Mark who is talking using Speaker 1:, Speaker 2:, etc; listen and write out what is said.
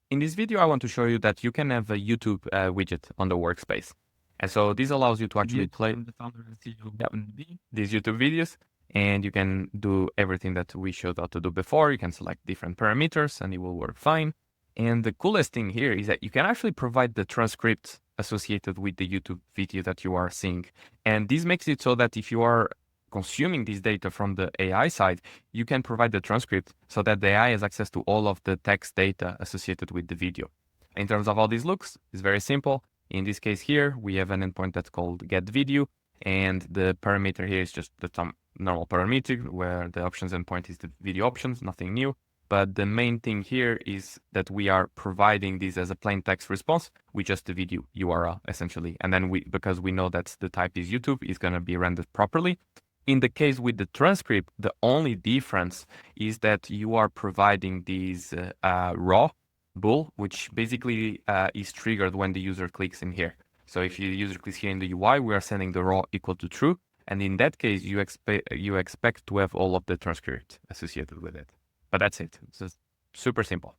Speaker 1: In this video, I want to show you that you can have a YouTube widget on the workspace. And so this allows you to actually play the founder and CEO of OpenBB, these YouTube videos, and you can do everything that we showed how to do before. You can select different parameters and it will work fine. And the coolest thing here is that you can actually provide the transcript associated with the YouTube video that you are seeing. And this makes it so that if you are consuming this data from the AI side, you can provide the transcript so that the AI has access to all of the text data associated with the video. In terms of how this looks, it's very simple. In this case here, we have an endpoint that's called get video, and the parameter here is just the normal parameter where the options endpoint is the video options, nothing new. But the main thing here is that we are providing this as a plain text response with just the video URL essentially. And then because we know that the type is YouTube, is going to be rendered properly. In the case with the transcript, the only difference is that you are providing this raw bool, which basically is triggered when the user clicks in here. So if the user clicks here in the UI, we are sending the raw equal to true. And in that case, you expect to have all of the transcript associated with it. But that's it. It's just super simple.